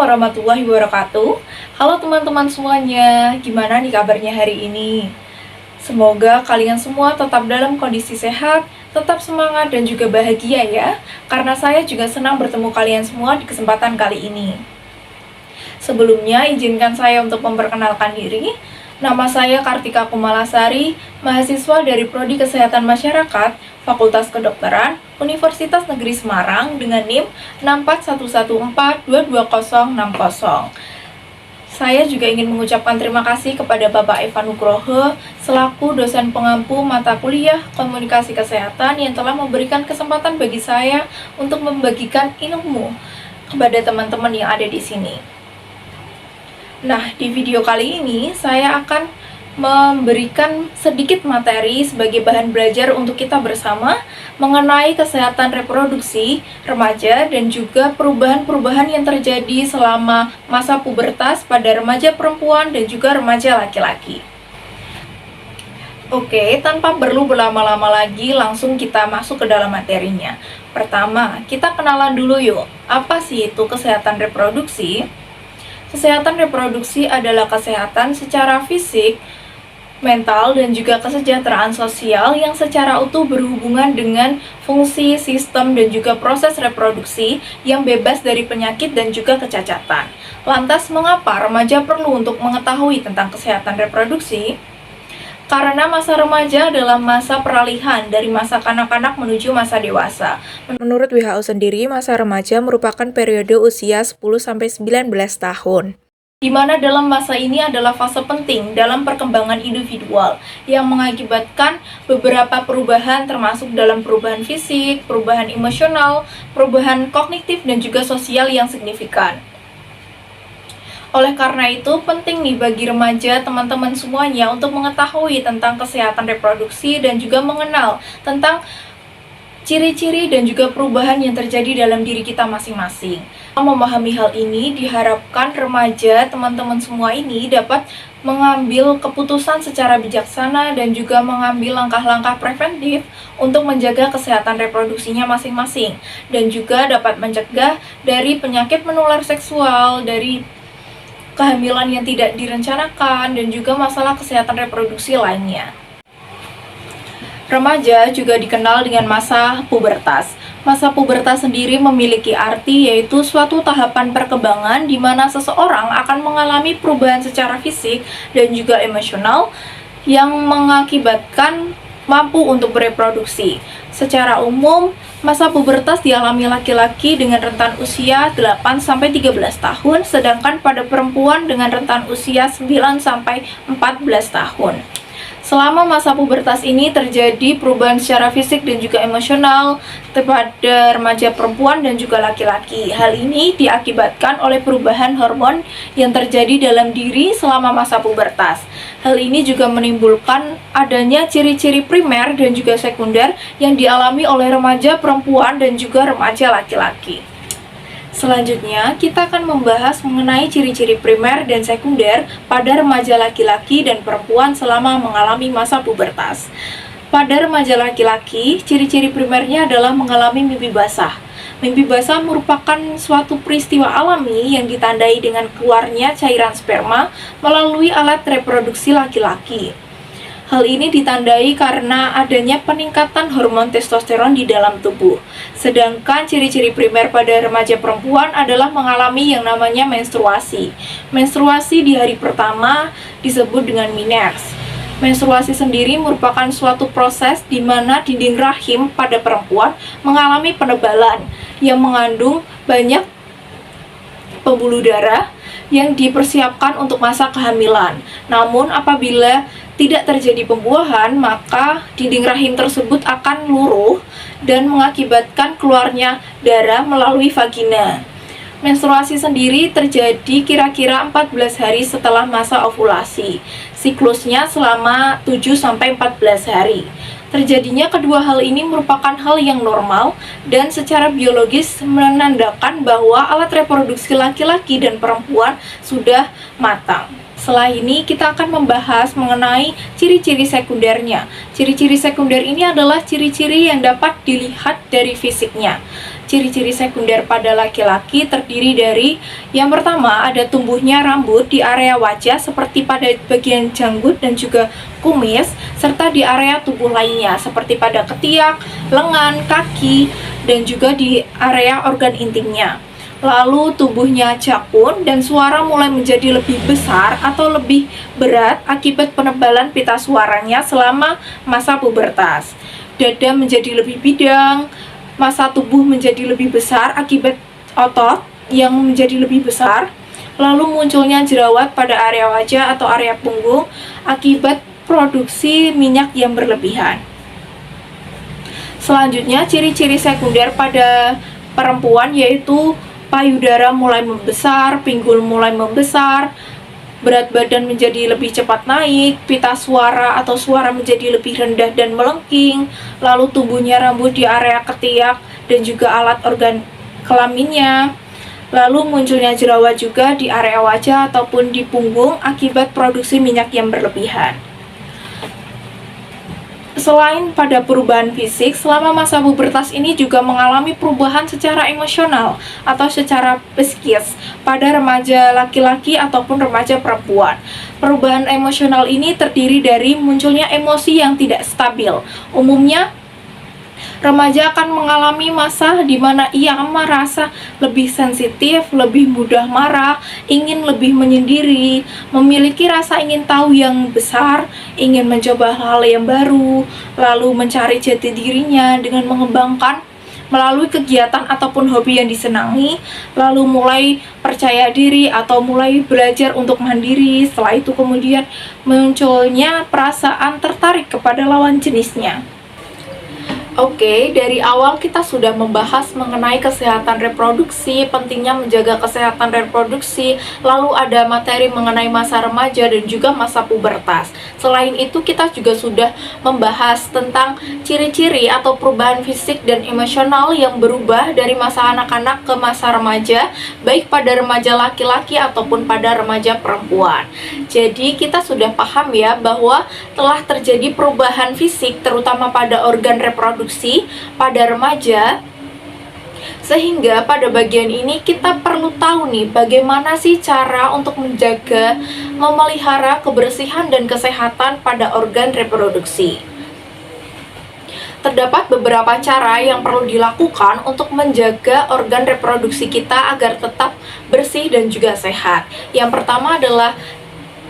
warahmatullahi wabarakatuh. Halo teman-teman semuanya, gimana nih kabarnya hari ini? Semoga kalian semua tetap dalam kondisi sehat, tetap semangat dan juga bahagia ya. Karena saya juga senang bertemu kalian semua di kesempatan kali ini. Sebelumnya izinkan saya untuk memperkenalkan diri. Nama saya Kartika Kumalasari, mahasiswa dari Prodi Kesehatan Masyarakat, Fakultas Kedokteran, Universitas Negeri Semarang dengan NIM 641142260. Saya juga ingin mengucapkan terima kasih kepada Bapak Eva Nugroho selaku dosen pengampu mata kuliah Komunikasi Kesehatan yang telah memberikan kesempatan bagi saya untuk membagikan ilmu kepada teman-teman yang ada di sini. Nah, di video kali ini saya akan memberikan sedikit materi sebagai bahan belajar untuk kita bersama mengenai kesehatan reproduksi remaja dan juga perubahan-perubahan yang terjadi selama masa pubertas pada remaja perempuan dan juga remaja laki-laki. Oke, tanpa perlu berlama-lama lagi, langsung kita masuk ke dalam materinya. Pertama, kita kenalan dulu yuk. Apa sih itu kesehatan reproduksi? Kesehatan reproduksi adalah kesehatan secara fisik, mental, dan juga kesejahteraan sosial yang secara utuh berhubungan dengan fungsi, sistem, dan juga proses reproduksi yang bebas dari penyakit dan juga kecacatan. Lantas, mengapa remaja perlu untuk mengetahui tentang kesehatan reproduksi? Karena masa remaja adalah masa peralihan dari masa kanak-kanak menuju masa dewasa. Menurut WHO sendiri, masa remaja merupakan periode usia 10-19 tahun. Di mana dalam masa ini adalah fase penting dalam perkembangan individual yang mengakibatkan beberapa perubahan termasuk dalam perubahan fisik, perubahan emosional, perubahan kognitif, dan juga sosial yang signifikan. Oleh karena itu, penting nih bagi remaja teman-teman semuanya untuk mengetahui tentang kesehatan reproduksi dan juga mengenal tentang ciri-ciri dan juga perubahan yang terjadi dalam diri kita masing-masing. Memahami hal ini, diharapkan remaja teman-teman semua ini dapat mengambil keputusan secara bijaksana dan juga mengambil langkah-langkah preventif untuk menjaga kesehatan reproduksinya masing-masing dan juga dapat mencegah dari penyakit menular seksual, dari kehamilan yang tidak direncanakan, dan juga masalah kesehatan reproduksi lainnya. Remaja juga dikenal dengan masa pubertas. Masa pubertas sendiri memiliki arti yaitu suatu tahapan perkembangan di mana seseorang akan mengalami perubahan secara fisik dan juga emosional yang mengakibatkan mampu untuk bereproduksi. Secara umum, masa pubertas dialami laki-laki dengan rentan usia 8-13 tahun, sedangkan pada perempuan dengan rentan usia 9-14 tahun. Selama masa pubertas ini terjadi perubahan secara fisik dan juga emosional pada remaja perempuan dan juga laki-laki. Hal ini diakibatkan oleh perubahan hormon yang terjadi dalam diri selama masa pubertas. Hal ini juga menimbulkan adanya ciri-ciri primer dan juga sekunder yang dialami oleh remaja perempuan dan juga remaja laki-laki. Selanjutnya, kita akan membahas mengenai ciri-ciri primer dan sekunder pada remaja laki-laki dan perempuan selama mengalami masa pubertas. Pada remaja laki-laki, ciri-ciri primernya adalah mengalami mimpi basah. Mimpi basah merupakan suatu peristiwa alami yang ditandai dengan keluarnya cairan sperma melalui alat reproduksi laki-laki. Hal ini ditandai karena adanya peningkatan hormon testosteron di dalam tubuh. Sedangkan ciri-ciri primer pada remaja perempuan adalah mengalami yang namanya menstruasi. Menstruasi di hari pertama disebut dengan menarche. Menstruasi sendiri merupakan suatu proses di mana dinding rahim pada perempuan mengalami penebalan yang mengandung banyak pembuluh darah yang dipersiapkan untuk masa kehamilan. Namun apabila tidak terjadi pembuahan, maka dinding rahim tersebut akan luruh dan mengakibatkan keluarnya darah melalui vagina. Menstruasi sendiri terjadi kira-kira 14 hari setelah masa ovulasi. Siklusnya selama 7-14 hari. Terjadinya kedua hal ini merupakan hal yang normal dan secara biologis menandakan bahwa alat reproduksi laki-laki dan perempuan sudah matang. Setelah ini kita akan membahas mengenai ciri-ciri sekundernya. Ciri-ciri sekunder ini adalah ciri-ciri yang dapat dilihat dari fisiknya. ciri-ciri sekunder pada laki-laki terdiri dari yang pertama ada tumbuhnya rambut di area wajah seperti pada bagian janggut dan juga kumis, serta di area tubuh lainnya seperti pada ketiak, lengan, kaki, dan juga di area organ intimnya. Lalu tubuhnya jakun dan suara mulai menjadi lebih besar atau lebih berat akibat penebalan pita suaranya selama masa pubertas. Dada menjadi lebih bidang, masa tubuh menjadi lebih besar akibat otot yang menjadi lebih besar. Lalu munculnya jerawat pada area wajah atau area punggung akibat produksi minyak yang berlebihan. Selanjutnya, ciri-ciri sekunder pada perempuan yaitu payudara mulai membesar, pinggul mulai membesar, berat badan menjadi lebih cepat naik, pita suara atau suara menjadi lebih rendah dan melengking, lalu tumbuhnya rambut di area ketiak dan juga alat organ kelaminnya, lalu munculnya jerawat juga di area wajah ataupun di punggung akibat produksi minyak yang berlebihan. Selain pada perubahan fisik, selama masa pubertas ini juga mengalami perubahan secara emosional atau secara psikis pada remaja laki-laki ataupun remaja perempuan. Perubahan emosional ini terdiri dari munculnya emosi yang tidak stabil. Umumnya, remaja akan mengalami masa di mana ia merasa lebih sensitif, lebih mudah marah, ingin lebih menyendiri, memiliki rasa ingin tahu yang besar, ingin mencoba hal yang baru, lalu mencari jati dirinya dengan mengembangkan melalui kegiatan ataupun hobi yang disenangi, lalu mulai percaya diri atau mulai belajar untuk mandiri. Setelah itu kemudian munculnya perasaan tertarik kepada lawan jenisnya. Oke, dari awal kita sudah membahas mengenai kesehatan reproduksi, pentingnya menjaga kesehatan reproduksi, lalu ada materi mengenai masa remaja dan juga masa pubertas. Selain itu, kita juga sudah membahas tentang ciri-ciri atau perubahan fisik dan emosional yang berubah dari masa anak-anak ke masa remaja, baik pada remaja laki-laki ataupun pada remaja perempuan. Jadi, kita sudah paham ya bahwa telah terjadi perubahan fisik terutama pada organ reproduksi pada remaja, sehingga pada bagian ini kita perlu tahu nih bagaimana sih cara untuk menjaga, memelihara kebersihan dan kesehatan pada organ reproduksi. Terdapat beberapa cara yang perlu dilakukan untuk menjaga organ reproduksi kita agar tetap bersih dan juga sehat. Yang pertama adalah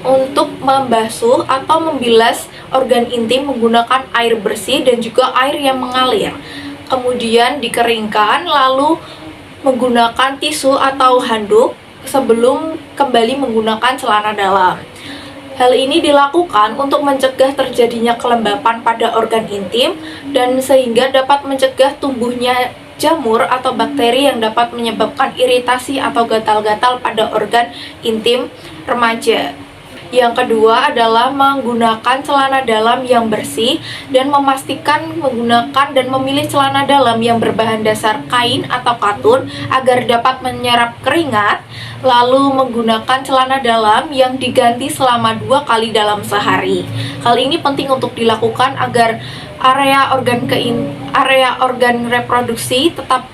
untuk membasuh atau membilas organ intim menggunakan air bersih dan juga air yang mengalir. Kemudian dikeringkan lalu menggunakan tisu atau handuk sebelum kembali menggunakan celana dalam. Hal ini dilakukan untuk mencegah terjadinya kelembapan pada organ intim dan sehingga dapat mencegah tumbuhnya jamur atau bakteri yang dapat menyebabkan iritasi atau gatal-gatal pada organ intim remaja. Yang kedua adalah menggunakan celana dalam yang bersih dan memastikan menggunakan dan memilih celana dalam yang berbahan dasar kain atau katun agar dapat menyerap keringat, lalu menggunakan celana dalam yang diganti selama 2 kali dalam sehari. Hal ini penting untuk dilakukan agar area organ reproduksi tetap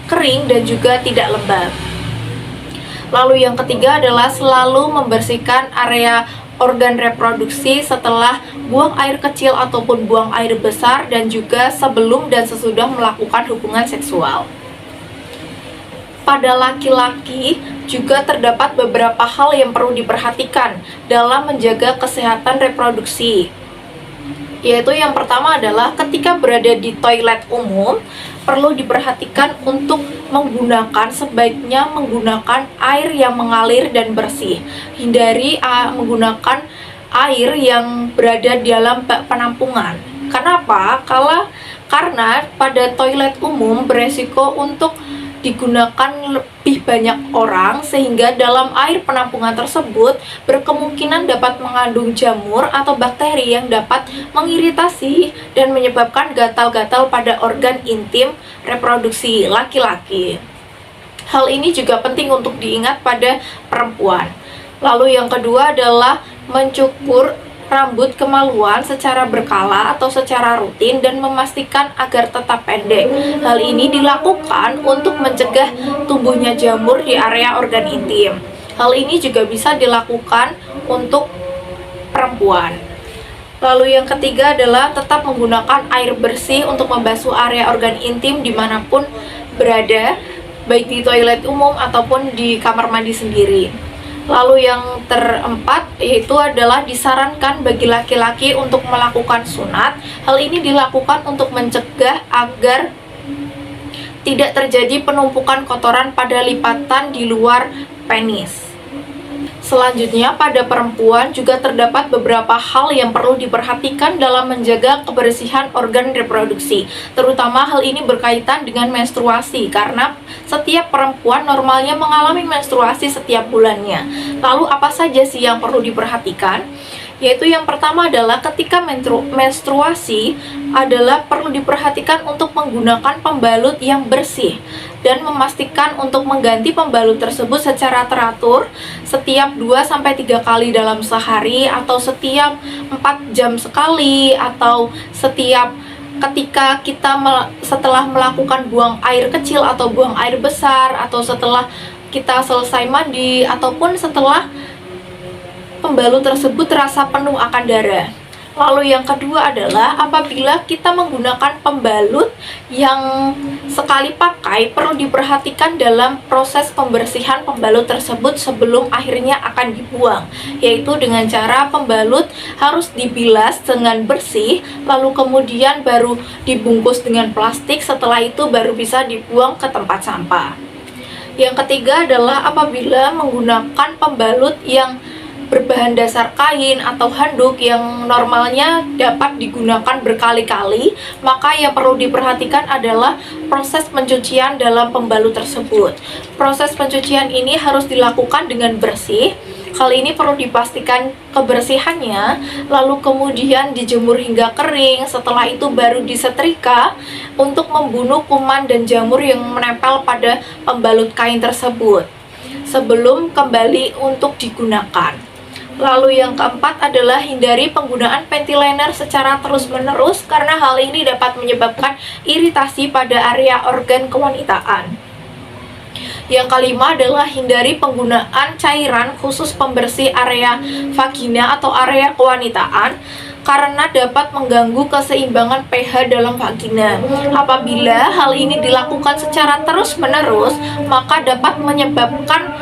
kering dan juga tidak lembab. Lalu yang ketiga adalah selalu membersihkan area organ reproduksi setelah buang air kecil ataupun buang air besar dan juga sebelum dan sesudah melakukan hubungan seksual. Pada laki-laki juga terdapat beberapa hal yang perlu diperhatikan dalam menjaga kesehatan reproduksi. Yaitu yang pertama adalah ketika berada di toilet umum, perlu diperhatikan untuk sebaiknya menggunakan air yang mengalir dan bersih. Hindari menggunakan air yang berada di dalam bak penampungan. Kenapa? Karena pada toilet umum beresiko untuk digunakan lebih banyak orang sehingga dalam air penampungan tersebut berkemungkinan dapat mengandung jamur atau bakteri yang dapat mengiritasi dan menyebabkan gatal-gatal pada organ intim reproduksi laki-laki. Hal ini juga penting untuk diingat pada perempuan. Lalu yang kedua adalah mencukur rambut kemaluan secara berkala atau secara rutin dan memastikan agar tetap pendek. Hal ini dilakukan untuk mencegah tumbuhnya jamur di area organ intim. Hal ini juga bisa dilakukan untuk perempuan. Lalu yang ketiga adalah tetap menggunakan air bersih untuk membasuh area organ intim dimanapun berada, baik di toilet umum ataupun di kamar mandi sendiri. Lalu yang keempat yaitu adalah disarankan bagi laki-laki untuk melakukan sunat. Hal ini dilakukan untuk mencegah agar tidak terjadi penumpukan kotoran pada lipatan di luar penis. Selanjutnya, pada perempuan juga terdapat beberapa hal yang perlu diperhatikan dalam menjaga kebersihan organ reproduksi. Terutama hal ini berkaitan dengan menstruasi, karena setiap perempuan normalnya mengalami menstruasi setiap bulannya. Lalu apa saja sih yang perlu diperhatikan? Yaitu yang pertama adalah ketika menstruasi adalah perlu diperhatikan untuk menggunakan pembalut yang bersih dan memastikan untuk mengganti pembalut tersebut secara teratur setiap 2-3 kali dalam sehari, atau setiap 4 jam sekali, atau setiap ketika kita setelah melakukan buang air kecil atau buang air besar, atau setelah kita selesai mandi, ataupun setelah pembalut tersebut terasa penuh akan darah. Lalu yang kedua adalah apabila kita menggunakan pembalut yang sekali pakai, perlu diperhatikan dalam proses pembersihan pembalut tersebut sebelum akhirnya akan dibuang, yaitu dengan cara pembalut harus dibilas dengan bersih, lalu kemudian baru dibungkus dengan plastik, setelah itu baru bisa dibuang ke tempat sampah. Yang ketiga adalah apabila menggunakan pembalut yang berbahan dasar kain atau handuk yang normalnya dapat digunakan berkali-kali, maka yang perlu diperhatikan adalah proses pencucian dalam pembalut tersebut. Proses pencucian ini harus dilakukan dengan bersih. Hal ini perlu dipastikan kebersihannya, lalu kemudian dijemur hingga kering. Setelah itu baru disetrika untuk membunuh kuman dan jamur yang menempel pada pembalut kain tersebut sebelum kembali untuk digunakan. Lalu yang keempat adalah hindari penggunaan panty liner secara terus-menerus, karena hal ini dapat menyebabkan iritasi pada area organ kewanitaan. Yang kelima adalah hindari penggunaan cairan khusus pembersih area vagina atau area kewanitaan, karena dapat mengganggu keseimbangan pH dalam vagina. Apabila hal ini dilakukan secara terus-menerus, maka dapat menyebabkan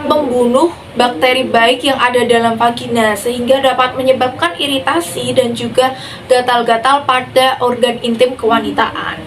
membunuh bakteri baik yang ada dalam vagina, sehingga dapat menyebabkan iritasi dan juga gatal-gatal pada organ intim kewanitaan.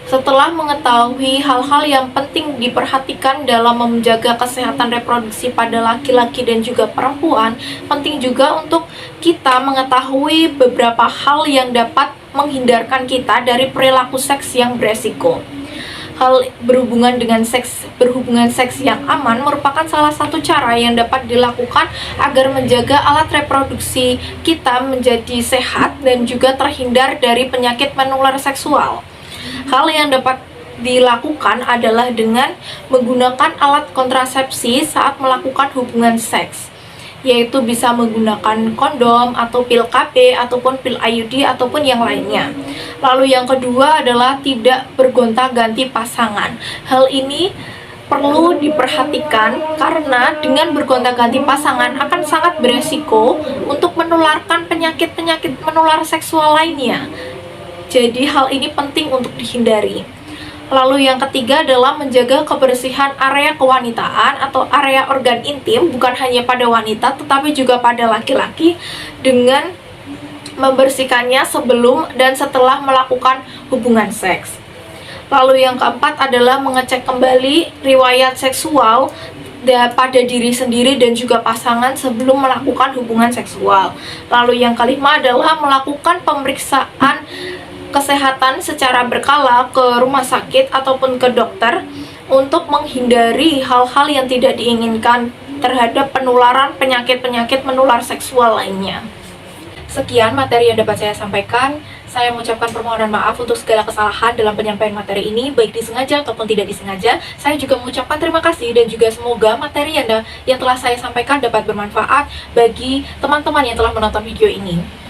Setelah mengetahui hal-hal yang penting diperhatikan dalam menjaga kesehatan reproduksi pada laki-laki dan juga perempuan, penting juga untuk kita mengetahui beberapa hal yang dapat menghindarkan kita dari perilaku seks yang beresiko. Hal berhubungan seks yang aman merupakan salah satu cara yang dapat dilakukan agar menjaga alat reproduksi kita menjadi sehat dan juga terhindar dari penyakit menular seksual. Hal yang dapat dilakukan adalah dengan menggunakan alat kontrasepsi saat melakukan hubungan seks, yaitu bisa menggunakan kondom atau pil KB ataupun pil IUD ataupun yang lainnya. Lalu yang kedua adalah tidak bergonta-ganti pasangan. Hal ini perlu diperhatikan karena dengan bergonta-ganti pasangan akan sangat beresiko untuk menularkan penyakit-penyakit menular seksual lainnya. Jadi hal ini penting untuk dihindari. Lalu yang ketiga adalah menjaga kebersihan area kewanitaan atau area organ intim, bukan hanya pada wanita tetapi juga pada laki-laki, dengan membersihkannya sebelum dan setelah melakukan hubungan seks. Lalu yang keempat adalah mengecek kembali riwayat seksual pada diri sendiri dan juga pasangan sebelum melakukan hubungan seksual. Lalu yang kelima adalah melakukan pemeriksaan kesehatan secara berkala ke rumah sakit ataupun ke dokter untuk menghindari hal-hal yang tidak diinginkan terhadap penularan penyakit-penyakit menular seksual lainnya. Sekian materi yang dapat saya sampaikan. Saya mengucapkan permohonan maaf untuk segala kesalahan dalam penyampaian materi ini, baik disengaja ataupun tidak disengaja. Saya juga mengucapkan terima kasih dan juga semoga materi yang telah saya sampaikan dapat bermanfaat bagi teman-teman yang telah menonton video ini.